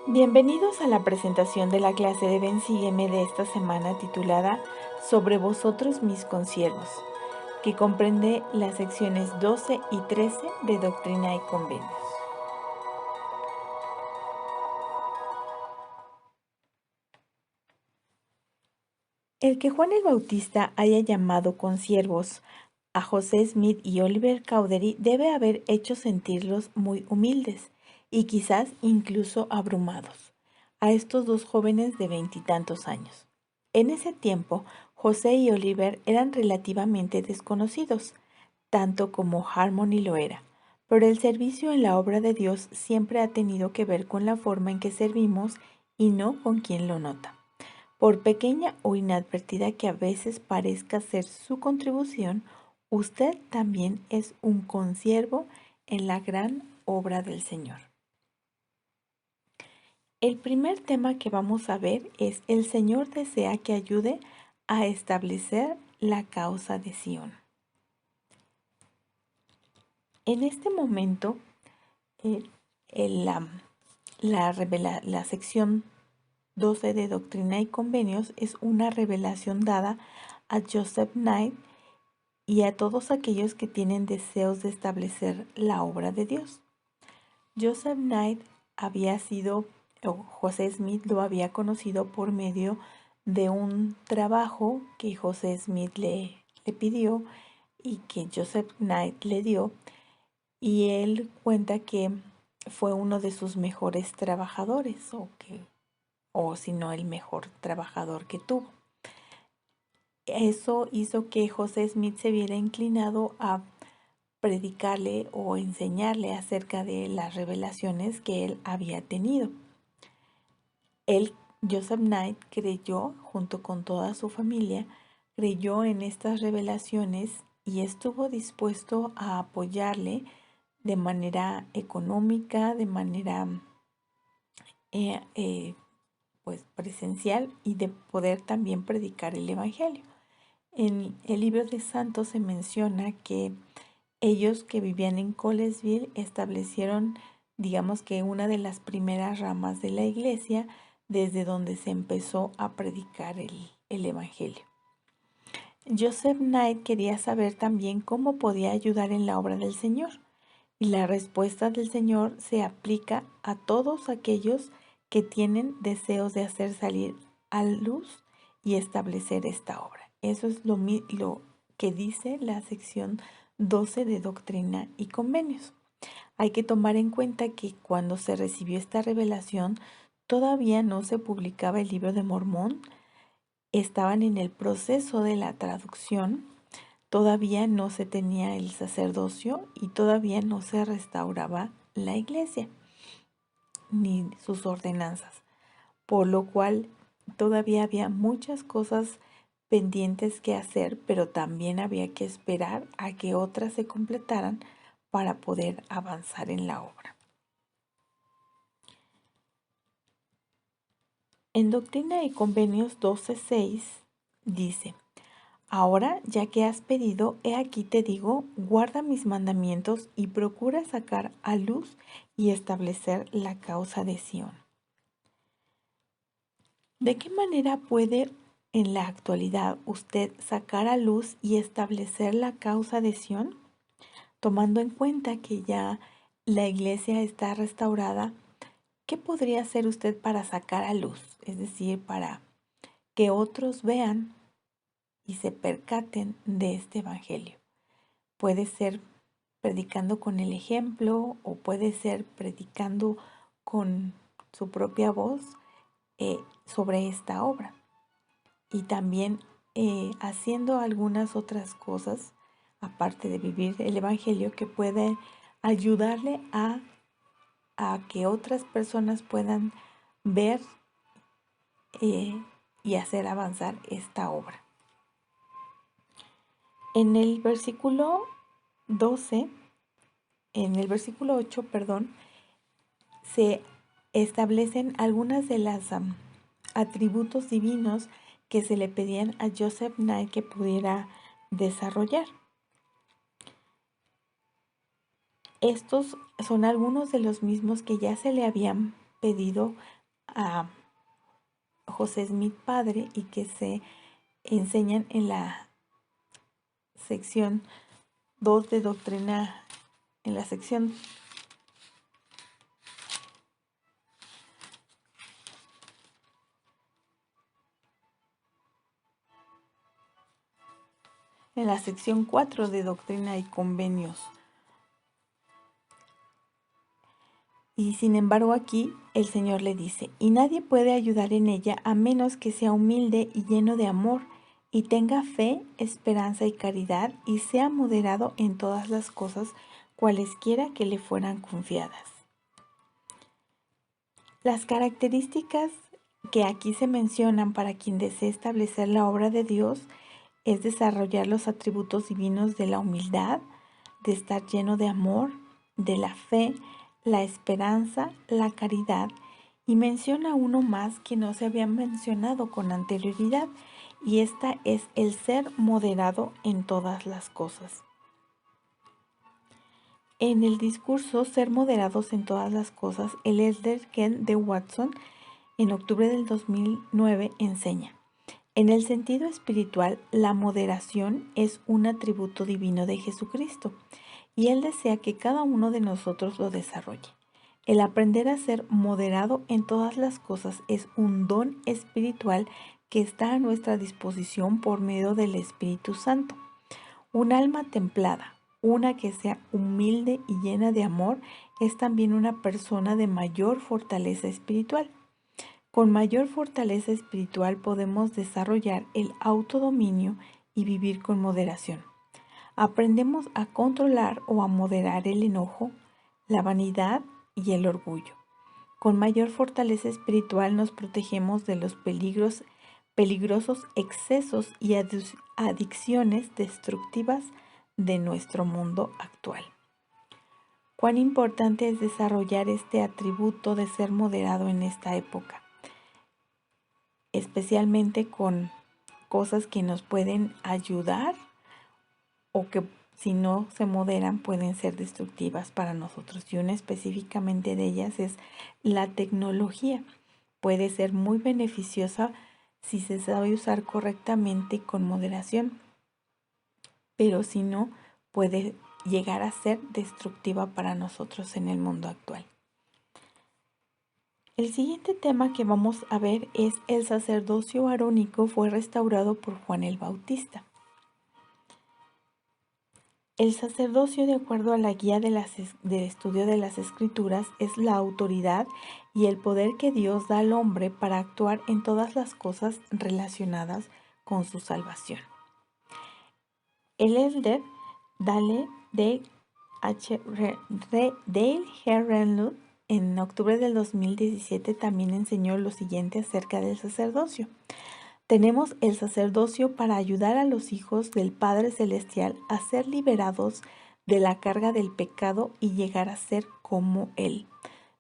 Bienvenidos a la presentación de la clase de Ven Sígueme de esta semana titulada Sobre vosotros mis consiervos, que comprende las secciones 12 y 13 de Doctrina y Convenios. El que Juan el Bautista haya llamado consiervos a José Smith y Oliver Cowdery debe haber hecho sentirlos muy humildes y quizás incluso abrumados a estos dos jóvenes de 20 y tantos años. En ese tiempo, José y Oliver eran relativamente desconocidos, tanto como Harmony lo era, pero el servicio en la obra de Dios siempre ha tenido que ver con la forma en que servimos y no con quien lo nota. Por pequeña o inadvertida que a veces parezca ser su contribución, usted también es un consiervo en la gran obra del Señor. El primer tema que vamos a ver es: el Señor desea que ayude a establecer la causa de Sión. En este momento, eh, la sección 12 de Doctrina y Convenios es una revelación dada a Joseph Knight y a todos aquellos que tienen deseos de establecer la obra de Dios. Joseph Knight José Smith lo había conocido por medio de un trabajo que José Smith le pidió y que Joseph Knight le dio, y él cuenta que fue uno de sus mejores trabajadores, o si no el mejor trabajador que tuvo. Eso hizo que José Smith se viera inclinado a predicarle o enseñarle acerca de las revelaciones que él había tenido. Joseph Knight creyó, junto con toda su familia, creyó en estas revelaciones y estuvo dispuesto a apoyarle de manera económica, de manera presencial, y de poder también predicar el Evangelio. En el libro de Santos se menciona que ellos, que vivían en Colesville, establecieron, digamos que una de las primeras ramas de la iglesia desde donde se empezó a predicar el Evangelio. Joseph Knight quería saber también cómo podía ayudar en la obra del Señor, y la respuesta del Señor se aplica a todos aquellos que tienen deseos de hacer salir a luz y establecer esta obra. Eso es lo que dice la sección 12 de Doctrina y Convenios. Hay que tomar en cuenta que cuando se recibió esta revelación, todavía no se publicaba el Libro de Mormón, estaban en el proceso de la traducción, todavía no se tenía el sacerdocio y todavía no se restauraba la iglesia ni sus ordenanzas, por lo cual todavía había muchas cosas pendientes que hacer, pero también había que esperar a que otras se completaran para poder avanzar en la obra. En Doctrina y Convenios 12:6 dice: ahora, ya que has pedido, he aquí te digo, guarda mis mandamientos y procura sacar a luz y establecer la causa de Sión. ¿De qué manera puede en la actualidad usted sacar a luz y establecer la causa de Sión? Tomando en cuenta que ya la iglesia está restaurada, ¿qué podría hacer usted para sacar a luz? Es decir, para que otros vean y se percaten de este evangelio. Puede ser predicando con el ejemplo, o puede ser predicando con su propia voz sobre esta obra, y también haciendo algunas otras cosas aparte de vivir el evangelio que puede ayudarle a que otras personas puedan ver y hacer avanzar esta obra. En el versículo 12, en el versículo 8, se establecen algunas de las atributos divinos que se le pedían a Joseph Knight que pudiera desarrollar. Estos son algunos de los mismos que ya se le habían pedido a José Smith padre y que se enseñan en la sección 2 de doctrina, en la sección en la sección 4 de doctrina y convenios. Y sin embargo aquí el Señor le dice, y nadie puede ayudar en ella a menos que sea humilde y lleno de amor, y tenga fe, esperanza y caridad, y sea moderado en todas las cosas, cualesquiera que le fueran confiadas. Las características que aquí se mencionan para quien desee establecer la obra de Dios es desarrollar los atributos divinos de la humildad, de estar lleno de amor, de la fe, la esperanza, la caridad, y menciona uno más que no se había mencionado con anterioridad, y esta es el ser moderado en todas las cosas. En el discurso Ser moderados en todas las cosas, el elder Ken de Watson, en octubre del 2009, enseña: en el sentido espiritual, la moderación es un atributo divino de Jesucristo, y Él desea que cada uno de nosotros lo desarrolle. El aprender a ser moderado en todas las cosas es un don espiritual que está a nuestra disposición por medio del Espíritu Santo. Un alma templada, una que sea humilde y llena de amor, es también una persona de mayor fortaleza espiritual. Con mayor fortaleza espiritual podemos desarrollar el autodominio y vivir con moderación. Aprendemos a controlar o a moderar el enojo, la vanidad y el orgullo. Con mayor fortaleza espiritual nos protegemos de los peligrosos excesos y adicciones destructivas de nuestro mundo actual. Cuán importante es desarrollar este atributo de ser moderado en esta época, especialmente con cosas que nos pueden ayudar o que si no se moderan pueden ser destructivas para nosotros. Y una específicamente de ellas es la tecnología. Puede ser muy beneficiosa si se sabe usar correctamente y con moderación, pero si no, puede llegar a ser destructiva para nosotros en el mundo actual. El siguiente tema que vamos a ver es: el sacerdocio arónico fue restaurado por Juan el Bautista. El sacerdocio, de acuerdo a la guía del estudio de las Escrituras, es la autoridad y el poder que Dios da al hombre para actuar en todas las cosas relacionadas con su salvación. El elder Dale Herrenlund en octubre del 2017 también enseñó lo siguiente acerca del sacerdocio. Tenemos el sacerdocio para ayudar a los hijos del Padre Celestial a ser liberados de la carga del pecado y llegar a ser como Él.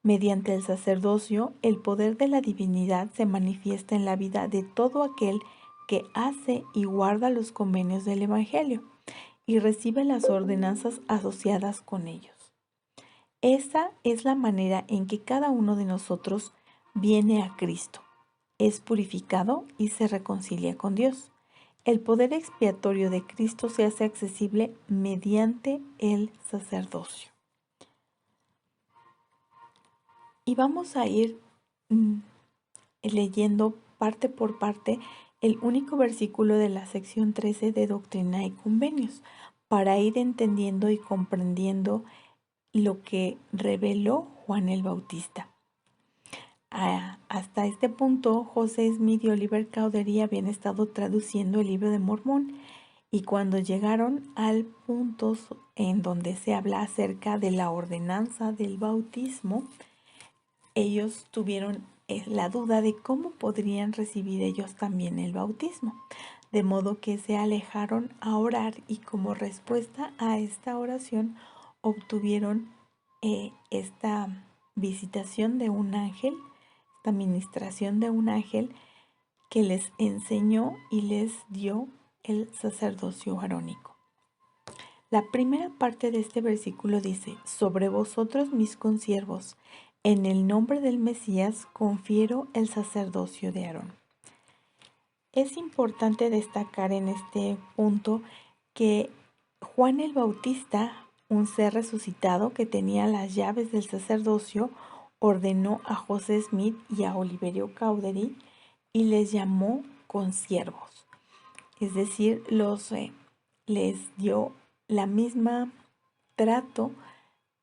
Mediante el sacerdocio, el poder de la divinidad se manifiesta en la vida de todo aquel que hace y guarda los convenios del Evangelio y recibe las ordenanzas asociadas con ellos. Esa es la manera en que cada uno de nosotros viene a Cristo, es purificado y se reconcilia con Dios. El poder expiatorio de Cristo se hace accesible mediante el sacerdocio. Y vamos a ir leyendo parte por parte el único versículo de la sección 13 de Doctrina y Convenios para ir entendiendo y comprendiendo lo que reveló Juan el Bautista. Hasta este punto, José Smith y Oliver Cowdery habían estado traduciendo el libro de Mormón, y cuando llegaron al punto en donde se habla acerca de la ordenanza del bautismo, ellos tuvieron la duda de cómo podrían recibir ellos también el bautismo, de modo que se alejaron a orar, y como respuesta a esta oración obtuvieron esta visitación de un ángel, esta ministración de un ángel que les enseñó y les dio el sacerdocio arónico. La primera parte de este versículo dice: sobre vosotros, mis consiervos, en el nombre del Mesías confiero el sacerdocio de Aarón. Es importante destacar en este punto que Juan el Bautista, un ser resucitado que tenía las llaves del sacerdocio, ordenó a José Smith y a Oliverio Cowdery y les llamó consiervos. Es decir, les dio la misma trato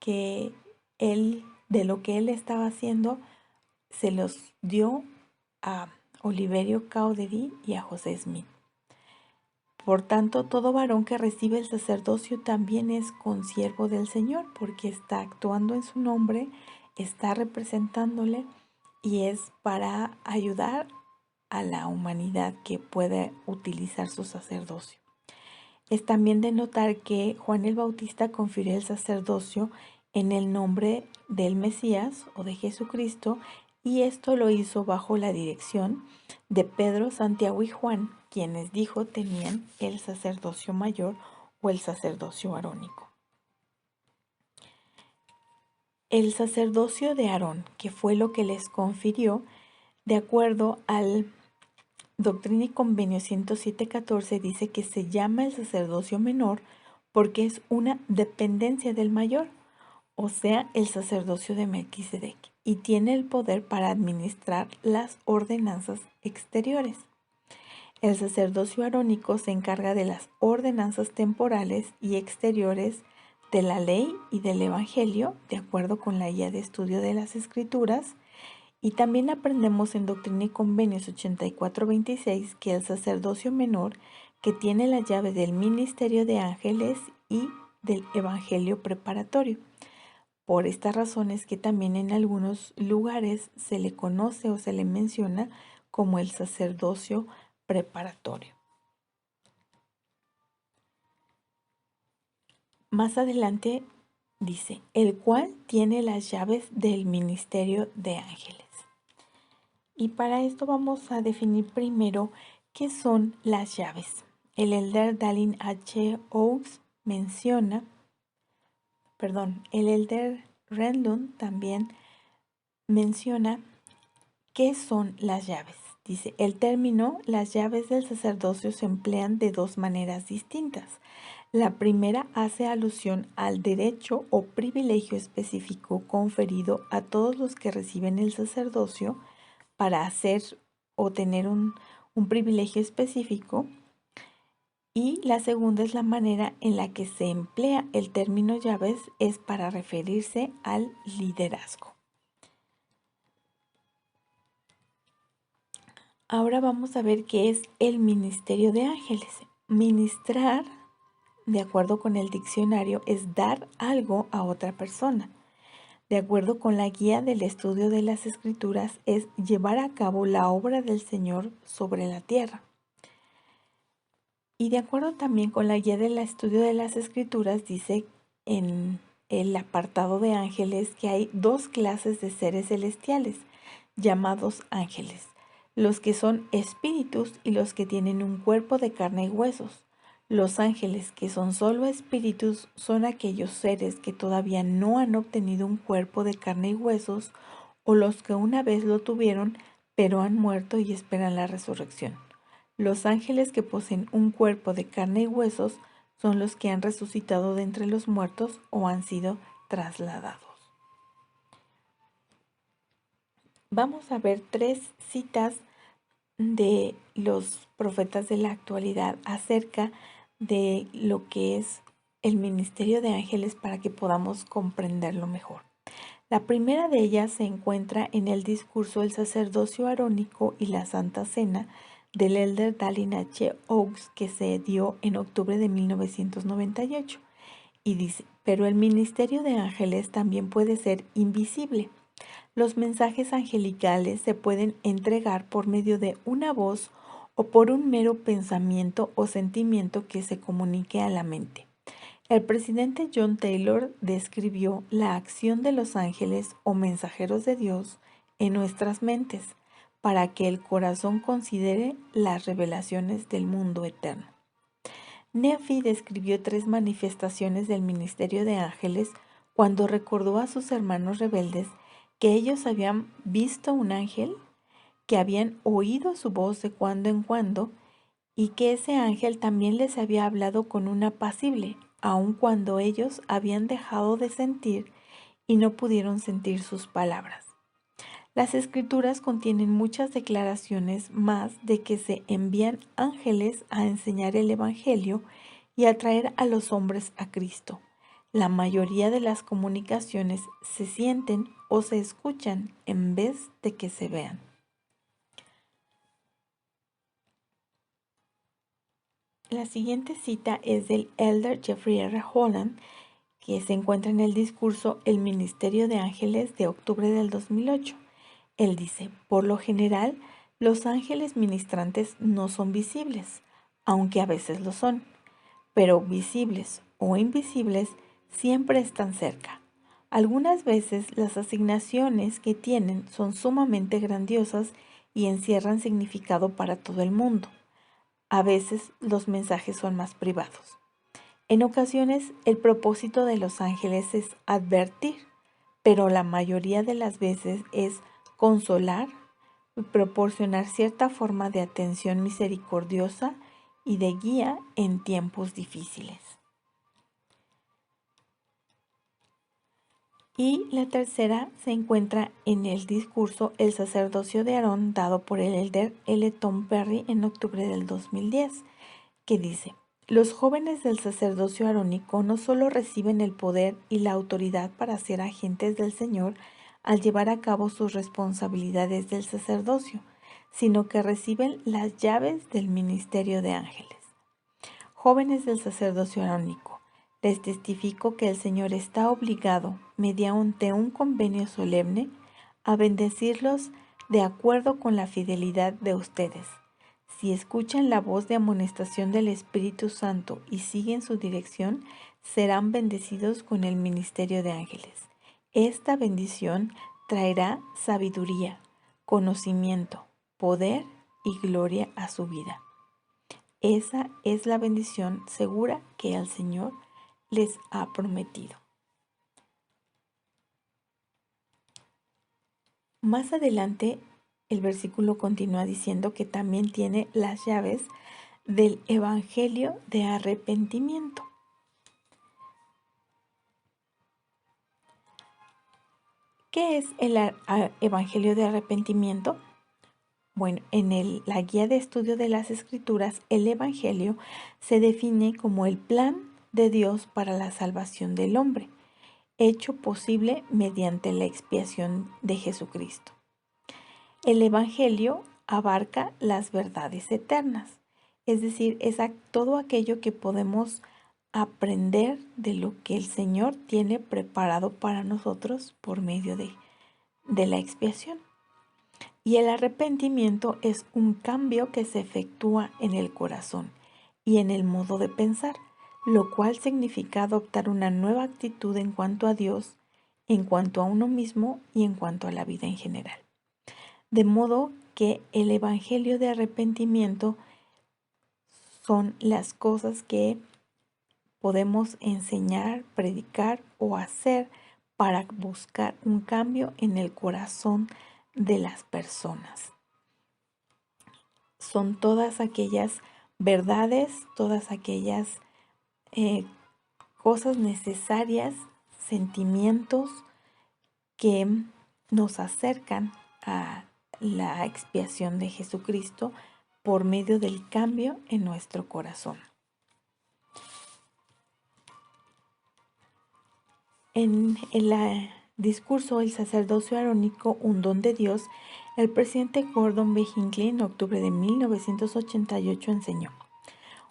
que él, de lo que él estaba haciendo, se los dio a Oliverio Cowdery y a José Smith. Por tanto, todo varón que recibe el sacerdocio también es consiervo del Señor, porque está actuando en su nombre, está representándole y es para ayudar a la humanidad que puede utilizar su sacerdocio. Es también de notar que Juan el Bautista confirió el sacerdocio en el nombre del Mesías o de Jesucristo, y esto lo hizo bajo la dirección de Pedro, Santiago y Juan, quienes dijo tenían el sacerdocio mayor o el sacerdocio arónico. El sacerdocio de Aarón, que fue lo que les confirió, de acuerdo al Doctrina y Convenio 107.14, dice que se llama el sacerdocio menor porque es una dependencia del mayor, o sea, el sacerdocio de Melquisedec, y tiene el poder para administrar las ordenanzas exteriores. El sacerdocio arónico se encarga de las ordenanzas temporales y exteriores de la ley y del evangelio, de acuerdo con la guía de estudio de las escrituras, y también aprendemos en Doctrina y Convenios 84.26 que el sacerdocio menor, que tiene la llave del ministerio de ángeles y del evangelio preparatorio. Por estas razones que también en algunos lugares se le conoce o se le menciona como el sacerdocio preparatorio. Más adelante dice, el cual tiene las llaves del ministerio de ángeles. Y para esto vamos a definir primero qué son las llaves. El elder Dallin H. Oaks el elder Renlund también menciona qué son las llaves. Dice, el término, las llaves del sacerdocio se emplean de dos maneras distintas. La primera hace alusión al derecho o privilegio específico conferido a todos los que reciben el sacerdocio para hacer o tener un privilegio específico. Y la segunda es la manera en la que se emplea el término llaves, es para referirse al liderazgo. Ahora vamos a ver qué es el ministerio de ángeles. Ministrar, de acuerdo con el diccionario, es dar algo a otra persona. De acuerdo con la guía del estudio de las escrituras, es llevar a cabo la obra del Señor sobre la tierra. Y de acuerdo también con la guía del estudio de las escrituras, dice en el apartado de ángeles que hay dos clases de seres celestiales llamados ángeles, los que son espíritus y los que tienen un cuerpo de carne y huesos. Los ángeles que son solo espíritus son aquellos seres que todavía no han obtenido un cuerpo de carne y huesos, o los que una vez lo tuvieron pero han muerto y esperan la resurrección. Los ángeles que poseen un cuerpo de carne y huesos son los que han resucitado de entre los muertos o han sido trasladados. Vamos a ver 3 citas de los profetas de la actualidad acerca de lo que es el ministerio de ángeles para que podamos comprenderlo mejor. La primera de ellas se encuentra en el discurso El sacerdocio arónico y la Santa Cena del elder Dallin H. Oaks, que se dio en octubre de 1998, y dice, pero el ministerio de ángeles también puede ser invisible. Los mensajes angelicales se pueden entregar por medio de una voz o por un mero pensamiento o sentimiento que se comunique a la mente. El presidente John Taylor describió la acción de los ángeles o mensajeros de Dios en nuestras mentes para que el corazón considere las revelaciones del mundo eterno. Nefi describió 3 manifestaciones del ministerio de ángeles cuando recordó a sus hermanos rebeldes que ellos habían visto un ángel, que habían oído su voz de cuando en cuando, y que ese ángel también les había hablado con un apacible, aun cuando ellos habían dejado de sentir y no pudieron sentir sus palabras. Las escrituras contienen muchas declaraciones más de que se envían ángeles a enseñar el Evangelio y a traer a los hombres a Cristo. La mayoría de las comunicaciones se sienten o se escuchan en vez de que se vean. La siguiente cita es del elder Jeffrey R. Holland, que se encuentra en el discurso El Ministerio de Ángeles de octubre del 2008. Él dice, por lo general, los ángeles ministrantes no son visibles, aunque a veces lo son, pero visibles o invisibles siempre están cerca. Algunas veces las asignaciones que tienen son sumamente grandiosas y encierran significado para todo el mundo. A veces los mensajes son más privados. En ocasiones el propósito de los ángeles es advertir, pero la mayoría de las veces es consolar y proporcionar cierta forma de atención misericordiosa y de guía en tiempos difíciles. Y la tercera se encuentra en el discurso El sacerdocio de Aarón, dado por el elder L. Tom Perry en octubre del 2010, que dice, los jóvenes del sacerdocio arónico no solo reciben el poder y la autoridad para ser agentes del Señor al llevar a cabo sus responsabilidades del sacerdocio, sino que reciben las llaves del ministerio de ángeles. Jóvenes del sacerdocio arónico, les testifico que el Señor está obligado, mediante un convenio solemne, a bendecirlos de acuerdo con la fidelidad de ustedes. Si escuchan la voz de amonestación del Espíritu Santo y siguen su dirección, serán bendecidos con el ministerio de ángeles. Esta bendición traerá sabiduría, conocimiento, poder y gloria a su vida. Esa es la bendición segura que el Señor les ha prometido. Más adelante, el versículo continúa diciendo que también tiene las llaves del Evangelio de arrepentimiento. ¿Qué es el Evangelio de arrepentimiento? Bueno, en la guía de estudio de las Escrituras, el Evangelio se define como el plan de Dios para la salvación del hombre, hecho posible mediante la expiación de Jesucristo. El Evangelio abarca las verdades eternas, es decir, es todo aquello que podemos aprender de lo que el Señor tiene preparado para nosotros por medio de la expiación. Y el arrepentimiento es un cambio que se efectúa en el corazón y en el modo de pensar, lo cual significa adoptar una nueva actitud en cuanto a Dios, en cuanto a uno mismo y en cuanto a la vida en general. De modo que el Evangelio de arrepentimiento son las cosas que podemos enseñar, predicar o hacer para buscar un cambio en el corazón de las personas. Son todas aquellas verdades, todas aquellas cosas necesarias, sentimientos que nos acercan a la expiación de Jesucristo por medio del cambio en nuestro corazón. En el discurso El sacerdocio arónico, un don de Dios, el presidente Gordon B. Hinckley en octubre de 1988 enseñó: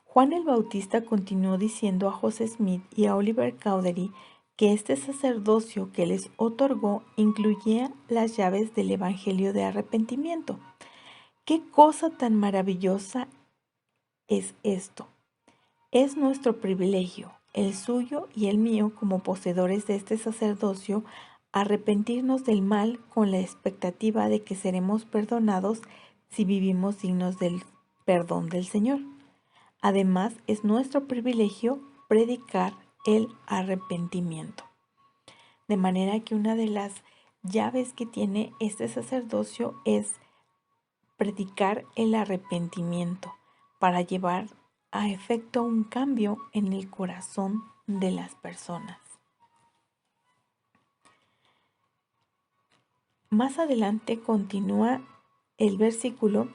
Juan el Bautista continuó diciendo a José Smith y a Oliver Cowdery que este sacerdocio que les otorgó incluía las llaves del Evangelio de arrepentimiento. ¡Qué cosa tan maravillosa es esto! Es nuestro privilegio, el suyo y el mío como poseedores de este sacerdocio, arrepentirnos del mal con la expectativa de que seremos perdonados si vivimos dignos del perdón del Señor. Además, es nuestro privilegio predicar el arrepentimiento. De manera que una de las llaves que tiene este sacerdocio es predicar el arrepentimiento para llevar a efecto un cambio en el corazón de las personas. Más adelante continúa el versículo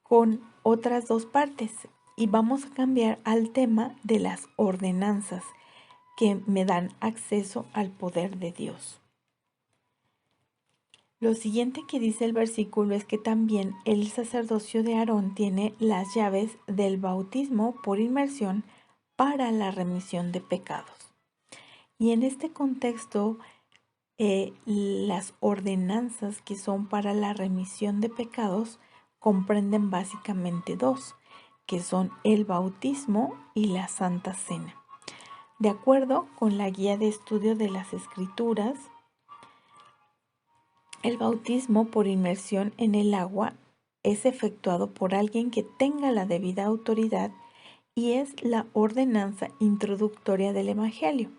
con otras dos partes y vamos a cambiar al tema de las ordenanzas que me dan acceso al poder de Dios. Lo siguiente que dice el versículo es que también el sacerdocio de Aarón tiene las llaves del bautismo por inmersión para la remisión de pecados. Y en este contexto, las ordenanzas que son para la remisión de pecados comprenden básicamente dos, que son el bautismo y la Santa Cena. De acuerdo con la guía de estudio de las Escrituras, el bautismo por inmersión en el agua es efectuado por alguien que tenga la debida autoridad y es la ordenanza introductoria del Evangelio.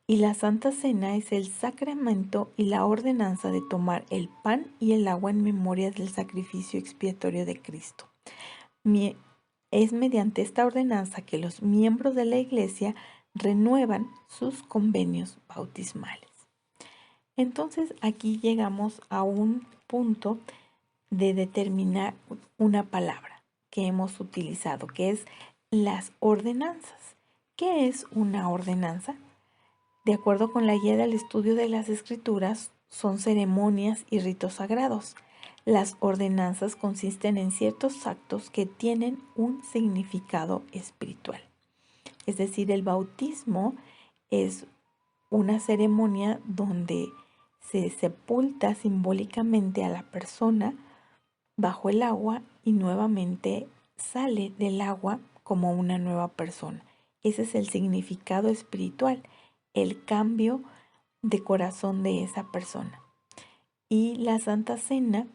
Y la Santa Cena es el sacramento y la ordenanza de tomar el pan y el agua en memoria del sacrificio expiatorio de Cristo. Es mediante esta ordenanza que los miembros de la Iglesia renuevan sus convenios bautismales. Entonces aquí llegamos a un punto de determinar una palabra que hemos utilizado, que es las ordenanzas. ¿Qué es una ordenanza? De acuerdo con la guía del estudio de las Escrituras, son ceremonias y ritos sagrados. Las ordenanzas consisten en ciertos actos que tienen un significado espiritual. Es decir, el bautismo es una ceremonia donde se sepulta simbólicamente a la persona bajo el agua y nuevamente sale del agua como una nueva persona. Ese es el significado espiritual, el cambio de corazón de esa persona. Y la Santa Cena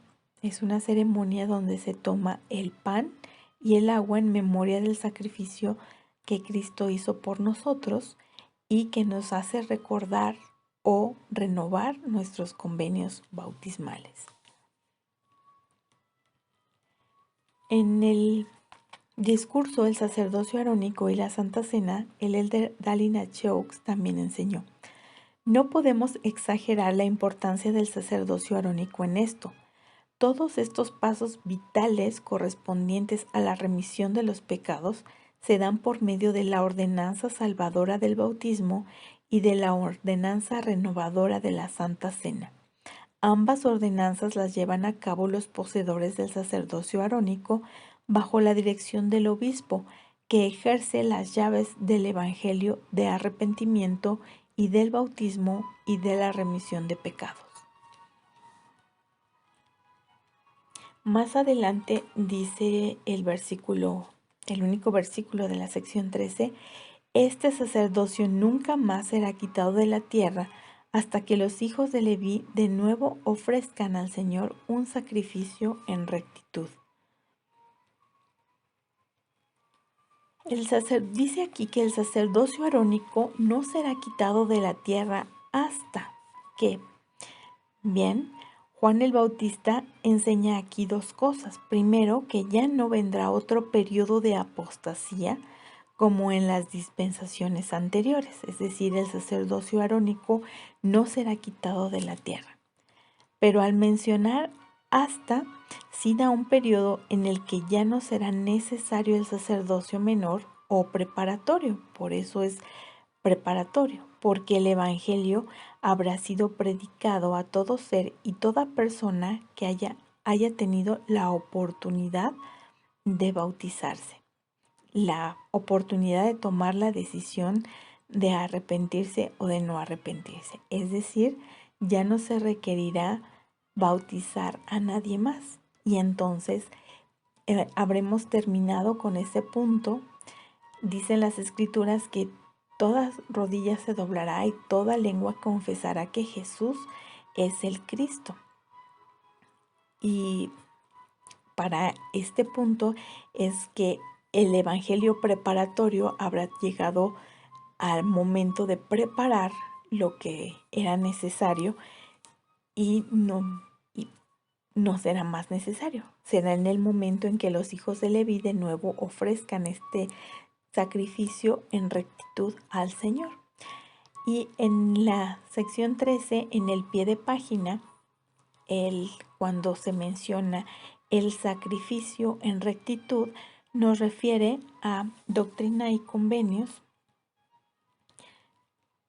es una ceremonia donde se toma el pan y el agua en memoria del sacrificio que Cristo hizo por nosotros y que nos hace recordar o renovar nuestros convenios bautismales. En el discurso del sacerdocio arónico y la Santa Cena, el elder Dallin H. también enseñó: no podemos exagerar la importancia del sacerdocio arónico en esto. Todos estos pasos vitales correspondientes a la remisión de los pecados se dan por medio de la ordenanza salvadora del bautismo y de la ordenanza renovadora de la Santa Cena. Ambas ordenanzas las llevan a cabo los poseedores del sacerdocio arónico bajo la dirección del obispo, que ejerce las llaves del Evangelio de arrepentimiento y del bautismo y de la remisión de pecados. Más adelante dice el versículo, el único versículo de la sección 13, este sacerdocio nunca más será quitado de la tierra hasta que los hijos de Leví de nuevo ofrezcan al Señor un sacrificio en rectitud. Dice aquí que el sacerdocio arónico no será quitado de la tierra hasta que, bien, Juan el Bautista enseña aquí dos cosas. Primero, que ya no vendrá otro periodo de apostasía como en las dispensaciones anteriores, es decir, el sacerdocio arónico no será quitado de la tierra. Pero al mencionar hasta, sí da un periodo en el que ya no será necesario el sacerdocio menor o preparatorio, por eso es preparatorio, porque el Evangelio habrá sido predicado a todo ser y toda persona que haya tenido la oportunidad de bautizarse, la oportunidad de tomar la decisión de arrepentirse o de no arrepentirse. Es decir, ya no se requerirá bautizar a nadie más. Y entonces habremos terminado con ese punto. Dicen las Escrituras que toda rodilla se doblará y toda lengua confesará que Jesús es el Cristo. Y para este punto es que el evangelio preparatorio habrá llegado al momento de preparar lo que era necesario y no será más necesario. Será en el momento en que los hijos de Leví de nuevo ofrezcan este sacrificio en rectitud al Señor. Y en la sección 13, en el pie de página, cuando se menciona el sacrificio en rectitud, nos refiere a Doctrina y Convenios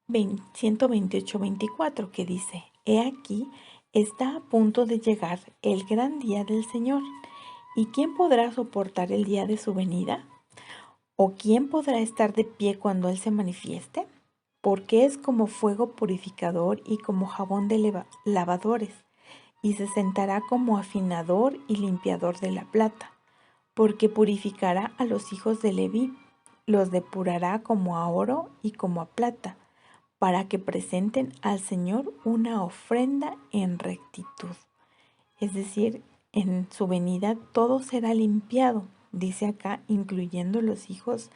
128-24, que dice: He aquí, está a punto de llegar el gran día del Señor. ¿Y quién podrá soportar el día de su venida? ¿O quién podrá estar de pie cuando Él se manifieste? Porque es como fuego purificador y como jabón de lavadores, y se sentará como afinador y limpiador de la plata, porque purificará a los hijos de Leví, los depurará como a oro y como a plata, para que presenten al Señor una ofrenda en rectitud. Es decir, en su venida todo será limpiado, dice acá, incluyendo los hijos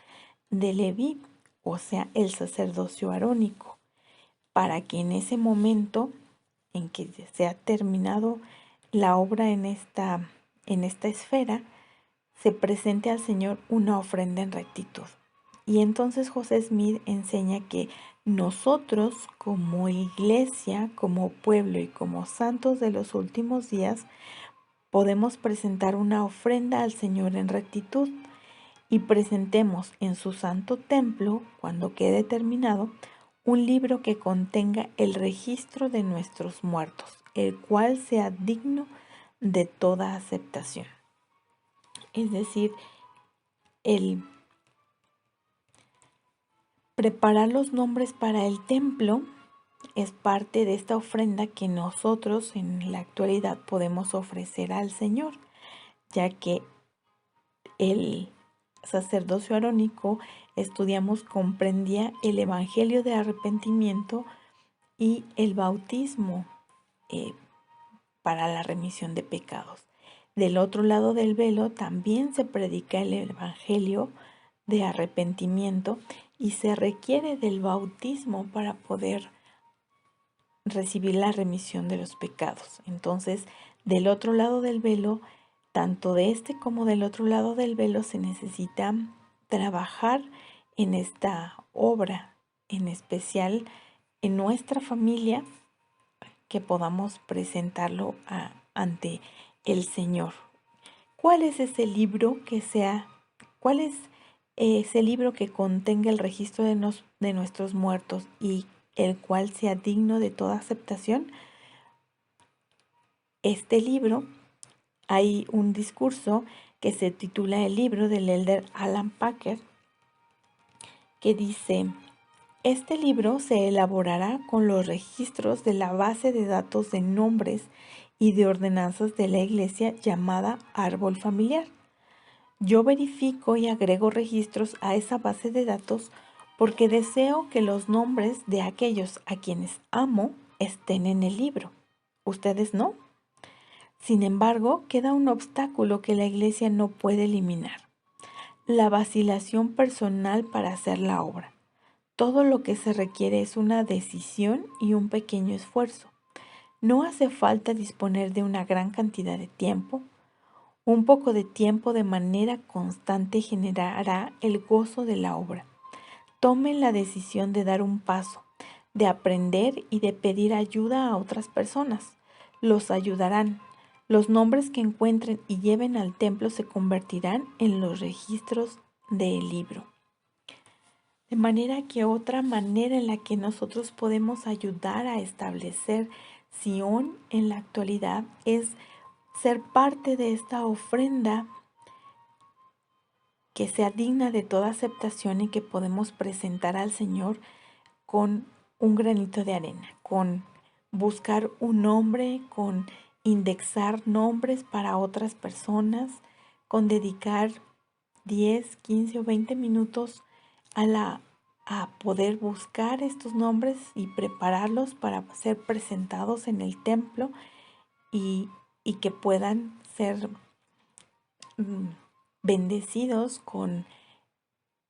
de Leví, o sea, el sacerdocio arónico, para que en ese momento en que se ha terminado la obra en esta esfera, se presente al Señor una ofrenda en rectitud. Y entonces José Smith enseña que nosotros como iglesia, como pueblo y como santos de los últimos días, podemos presentar una ofrenda al Señor en rectitud y presentemos en su santo templo, cuando quede terminado, un libro que contenga el registro de nuestros muertos, el cual sea digno de toda aceptación. Es decir, el preparar los nombres para el templo es parte de esta ofrenda que nosotros en la actualidad podemos ofrecer al Señor, ya que el sacerdocio arónico, estudiamos, comprendía el evangelio de arrepentimiento y el bautismo para la remisión de pecados. Del otro lado del velo también se predica el evangelio de arrepentimiento y se requiere del bautismo para poder recibir la remisión de los pecados. Entonces, del otro lado del velo, tanto de este como del otro lado del velo, se necesita trabajar en esta obra, en especial en nuestra familia, que podamos presentarlo ante el Señor. ¿Cuál es ese libro cuál es ese libro que contenga el registro de nuestros muertos y el cual sea digno de toda aceptación? Este libro, hay un discurso que se titula El libro del elder Alan Packer, que dice: este libro se elaborará con los registros de la base de datos de nombres y de ordenanzas de la Iglesia llamada árbol familiar. Yo verifico y agrego registros a esa base de datos porque deseo que los nombres de aquellos a quienes amo estén en el libro. ¿Ustedes no? Sin embargo, queda un obstáculo que la Iglesia no puede eliminar: la vacilación personal para hacer la obra. Todo lo que se requiere es una decisión y un pequeño esfuerzo. No hace falta disponer de una gran cantidad de tiempo. Un poco de tiempo de manera constante generará el gozo de la obra. Tomen la decisión de dar un paso, de aprender y de pedir ayuda a otras personas. Los ayudarán. Los nombres que encuentren y lleven al templo se convertirán en los registros del libro. De manera que otra manera en la que nosotros podemos ayudar a establecer Sión en la actualidad es ser parte de esta ofrenda que sea digna de toda aceptación y que podemos presentar al Señor con un granito de arena, con buscar un nombre, con indexar nombres para otras personas, con dedicar 10, 15 o 20 minutos a poder buscar estos nombres y prepararlos para ser presentados en el templo y que puedan ser bendecidos con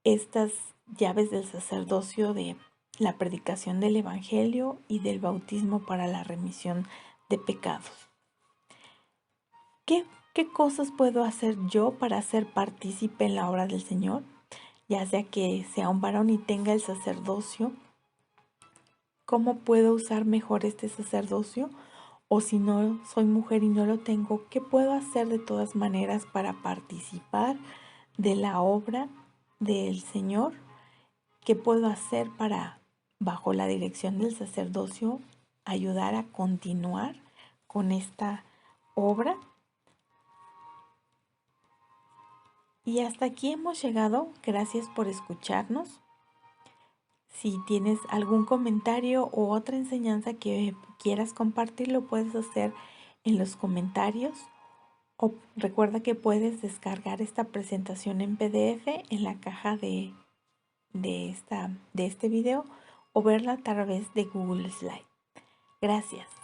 estas llaves del sacerdocio de la predicación del Evangelio y del bautismo para la remisión de pecados. ¿Qué cosas puedo hacer yo para ser partícipe en la obra del Señor? Ya sea que sea un varón y tenga el sacerdocio, ¿cómo puedo usar mejor este sacerdocio? O si no soy mujer y no lo tengo, ¿qué puedo hacer de todas maneras para participar de la obra del Señor? ¿Qué puedo hacer para, bajo la dirección del sacerdocio, ayudar a continuar con esta obra? Y hasta aquí hemos llegado. Gracias por escucharnos. Si tienes algún comentario u otra enseñanza que quieras compartir, lo puedes hacer en los comentarios. O recuerda que puedes descargar esta presentación en PDF en la caja de este video o verla a través de Google Slide. Gracias.